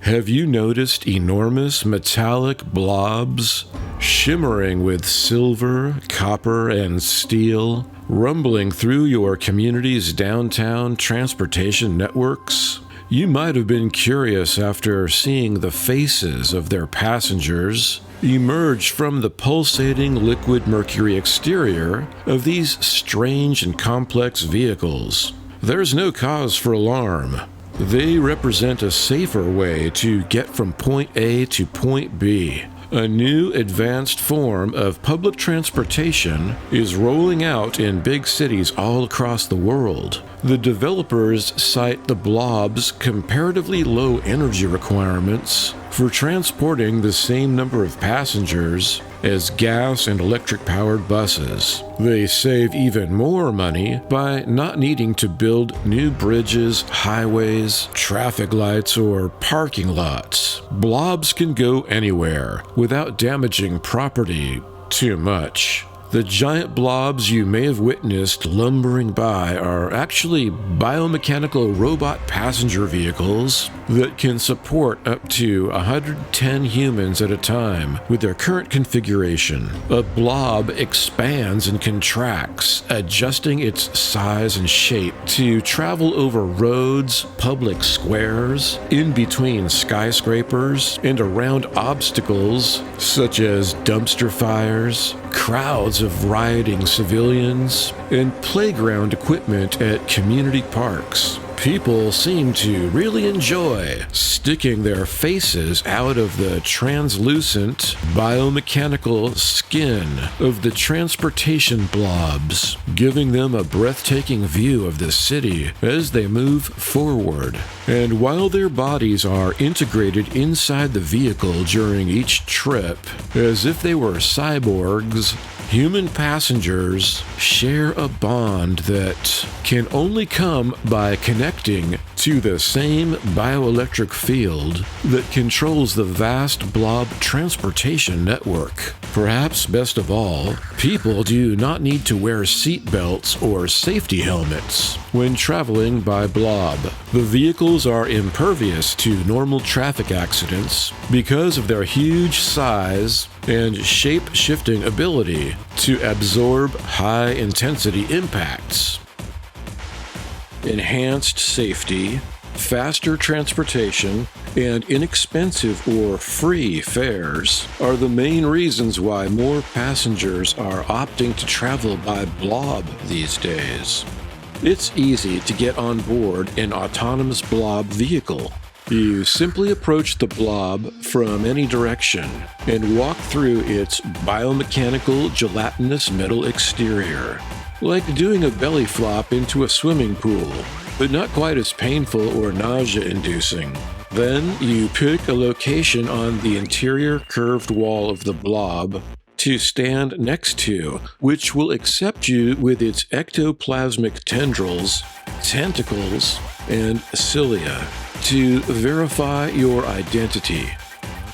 Have you noticed enormous metallic blobs, shimmering with silver, copper, and steel, rumbling through your community's downtown transportation networks? You might have been curious after seeing the faces of their passengers emerge from the pulsating liquid mercury exterior of these strange and complex vehicles. There's no cause for alarm. They represent a safer way to get from point A to point B. A new advanced form of public transportation is rolling out in big cities all across the world. The developers cite the Blob's comparatively low energy requirements for transporting the same number of passengers as gas and electric-powered buses. They save even more money by not needing to build new bridges, highways, traffic lights, or parking lots. Blobs can go anywhere without damaging property too much. The giant blobs you may have witnessed lumbering by are actually biomechanical robot passenger vehicles that can support up to 110 humans at a time with their current configuration. A blob expands and contracts, adjusting its size and shape to travel over roads, public squares, in between skyscrapers, and around obstacles such as dumpster fires, crowds of rioting civilians, and playground equipment at community parks. People seem to really enjoy sticking their faces out of the translucent biomechanical skin of the transportation blobs, giving them a breathtaking view of the city as they move forward. And while their bodies are integrated inside the vehicle during each trip, as if they were cyborgs, human passengers share a bond that can only come by connecting to the same bioelectric field that controls the vast blob transportation network. Perhaps best of all, people do not need to wear seat belts or safety helmets when traveling by Blob. The vehicles are impervious to normal traffic accidents because of their huge size and shape-shifting ability to absorb high-intensity impacts. Enhanced safety, faster transportation, and inexpensive or free fares are the main reasons why more passengers are opting to travel by Blob these days. It's easy to get on board an autonomous Blob vehicle. You simply approach the Blob from any direction and walk through its biomechanical gelatinous metal exterior, like doing a belly flop into a swimming pool, but not quite as painful or nausea-inducing. Then you pick a location on the interior curved wall of the Blob to stand next to, which will accept you with its ectoplasmic tendrils, tentacles, and cilia to verify your identity.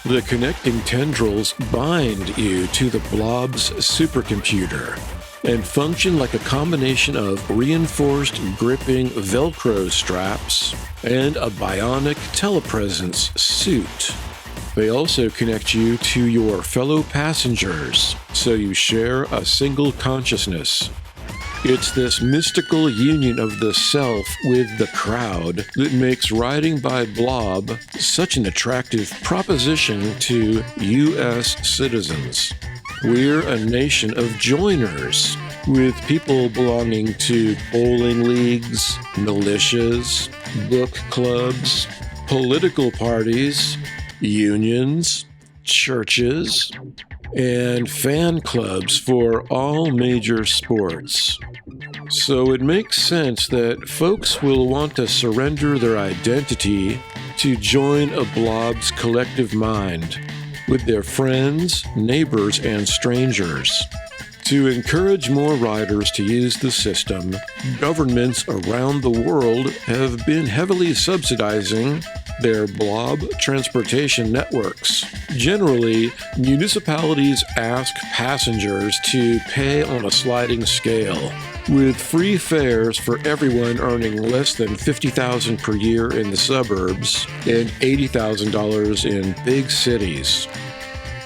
The connecting tendrils bind you to the Blob's supercomputer and function like a combination of reinforced gripping Velcro straps and a bionic telepresence suit. They also connect you to your fellow passengers, so you share a single consciousness. It's this mystical union of the self with the crowd that makes riding by Blob such an attractive proposition to U.S. citizens. We're a nation of joiners, with people belonging to bowling leagues, militias, book clubs, political parties, unions, churches, and fan clubs for all major sports. So it makes sense that folks will want to surrender their identity to join a Blob's collective mind with their friends, neighbors, and strangers. To encourage more riders to use the system, governments around the world have been heavily subsidizing their Blob transportation networks. Generally, municipalities ask passengers to pay on a sliding scale. with free fares for everyone earning less than $50,000 per year in the suburbs and $80,000 in big cities.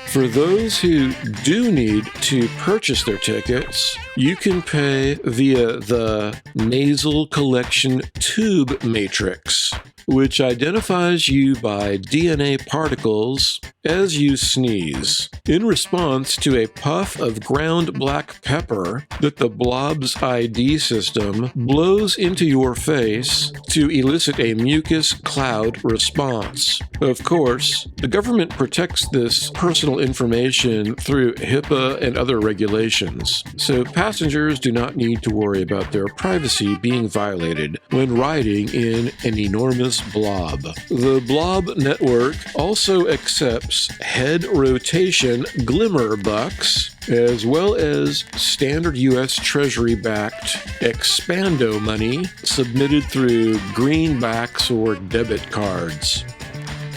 For those who do need to purchase their tickets, you can pay via the nasal collection tube matrix, which identifies you by DNA particles as you sneeze, in response to a puff of ground black pepper that the Blob's ID system blows into your face to elicit a mucus cloud response. Of course, the government protects this personal information through HIPAA and other regulations, so passengers do not need to worry about their privacy being violated when riding in an enormous blob. The Blob network also accepts head rotation glimmer bucks, as well as standard U.S. Treasury-backed expando money submitted through greenbacks or debit cards.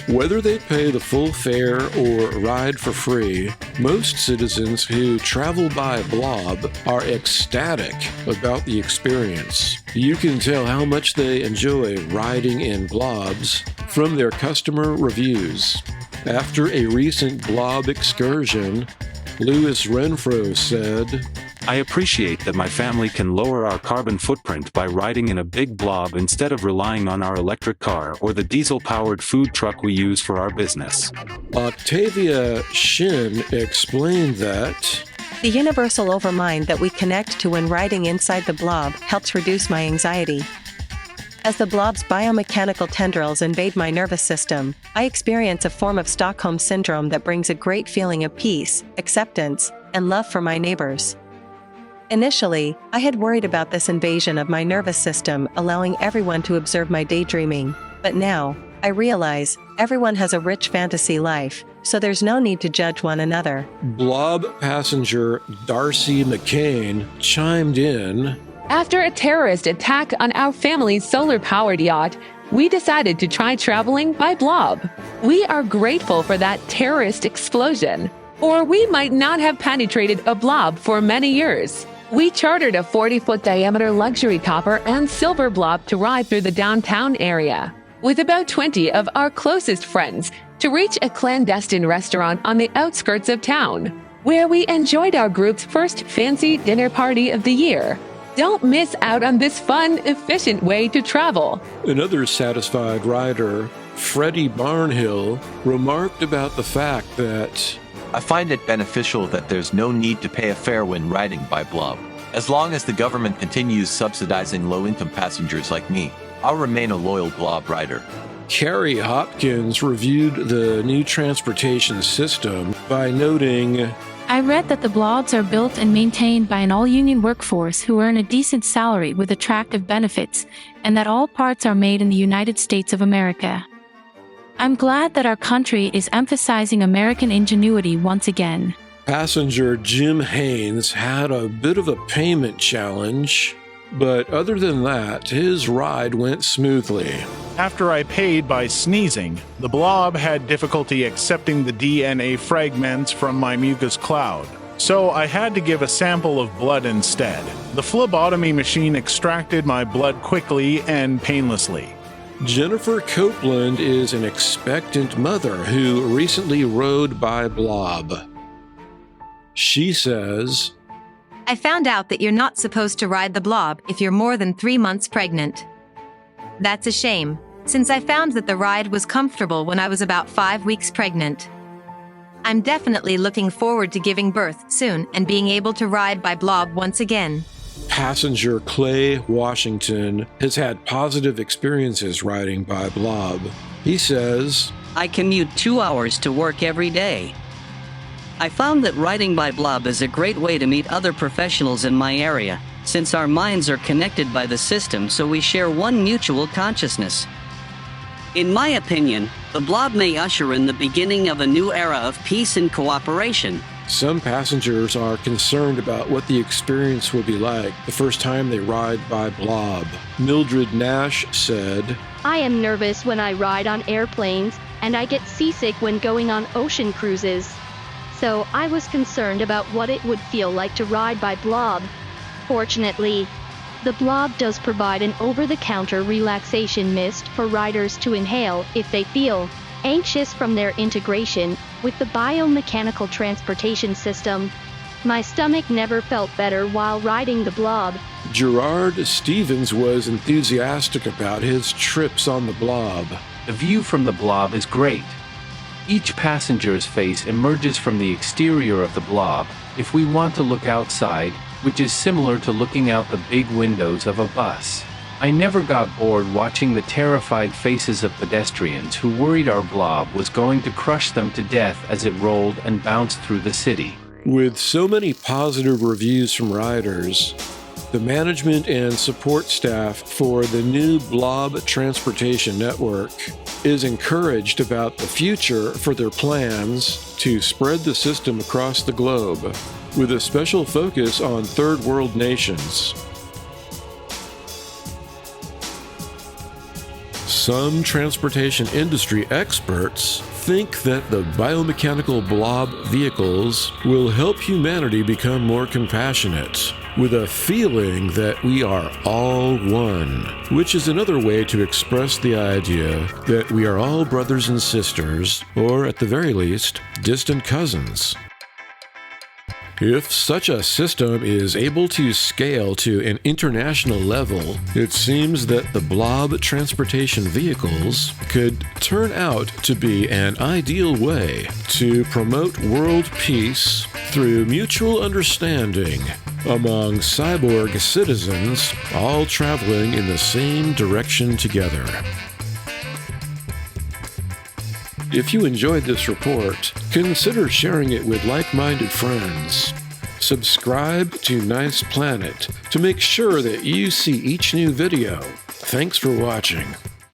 Whether they pay the full fare or ride for free, most citizens who travel by Blob are ecstatic about the experience. You can tell how much they enjoy riding in Blobs from their customer reviews. After a recent Blob excursion, Louis Renfro said, "I appreciate that my family can lower our carbon footprint by riding in a big blob instead of relying on our electric car or the diesel-powered food truck we use for our business." Octavia Shin explained that the universal overmind that we connect to when riding inside the blob helps reduce my anxiety. As the blob's biomechanical tendrils invade my nervous system, I experience a form of Stockholm syndrome that brings a great feeling of peace, acceptance, and love for my neighbors. Initially, I had worried about this invasion of my nervous system allowing everyone to observe my daydreaming, but now, I realize, everyone has a rich fantasy life, so there's no need to judge one another. Blob passenger Darcy McCain chimed in, "After a terrorist attack on our family's solar-powered yacht, we decided to try traveling by Blob. We are grateful for that terrorist explosion, or we might not have penetrated a blob for many years. We chartered a 40-foot diameter luxury copper and silver blob to ride through the downtown area, with about 20 of our closest friends, to reach a clandestine restaurant on the outskirts of town, where we enjoyed our group's first fancy dinner party of the year. Don't miss out on this fun, efficient way to travel." Another satisfied rider, Freddie Barnhill, remarked about the fact that I find it beneficial that there's no need to pay a fare when riding by Blob. As long as the government continues subsidizing low-income passengers like me, I'll remain a loyal Blob rider. Carrie Hopkins reviewed the new transportation system by noting, "I read that the blobs are built and maintained by an all-union workforce who earn a decent salary with attractive benefits, and that all parts are made in the United States of America. I'm glad that our country is emphasizing American ingenuity once again." passenger Jim Haynes had a bit of a payment challenge, but other than that, his ride went smoothly. After I paid by sneezing, the blob had difficulty accepting the DNA fragments from my mucus cloud, so I had to give a sample of blood instead. The phlebotomy machine extracted my blood quickly and painlessly. Jennifer Copeland is an expectant mother who recently rode by Blob. She says, "I found out that you're not supposed to ride the Blob if you're more than 3 months pregnant. That's a shame, since I found that the ride was comfortable when I was about 5 weeks pregnant. I'm definitely looking forward to giving birth soon and being able to ride by Blob once again." Passenger Clay Washington has had positive experiences riding by Blob. He says, "I commute 2 hours to work every day. I found that riding by Blob is a great way to meet other professionals in my area, since our minds are connected by the system, so we share one mutual consciousness. In my opinion, the Blob may usher in the beginning of a new era of peace and cooperation." Some passengers are concerned about what the experience will be like the first time they ride by Blob. Mildred Nash said, "I am nervous when I ride on airplanes, and I get seasick when going on ocean cruises. So I was concerned about what it would feel like to ride by Blob. Fortunately, The Blob does provide an over-the-counter relaxation mist for riders to inhale if they feel anxious from their integration with the biomechanical transportation system. My stomach never felt better while riding the Blob. Gerard Stevens was enthusiastic about his trips on the Blob. The view from the Blob is great. Each passenger's face emerges from the exterior of the Blob, if we want to look outside, which is similar to looking out the big windows of a bus. I never got bored watching the terrified faces of pedestrians who worried our Blob was going to crush them to death as it rolled and bounced through the city. With so many positive reviews from riders, the management and support staff for the new Blob Transportation Network is encouraged about the future for their plans to spread the system across the globe, with a special focus on third world nations. Some transportation industry experts think that the biomechanical Blob vehicles will help humanity become more compassionate, with a feeling that we are all one, which is another way to express the idea that we are all brothers and sisters, or at the very least, distant cousins. If such a system is able to scale to an international level, it seems that the Blob transportation vehicles could turn out to be an ideal way to promote world peace through mutual understanding among cyborg citizens, all traveling in the same direction together. If you enjoyed this report, consider sharing it with like-minded friends. Subscribe to Nice Planet to make sure that you see each new video. Thanks for watching.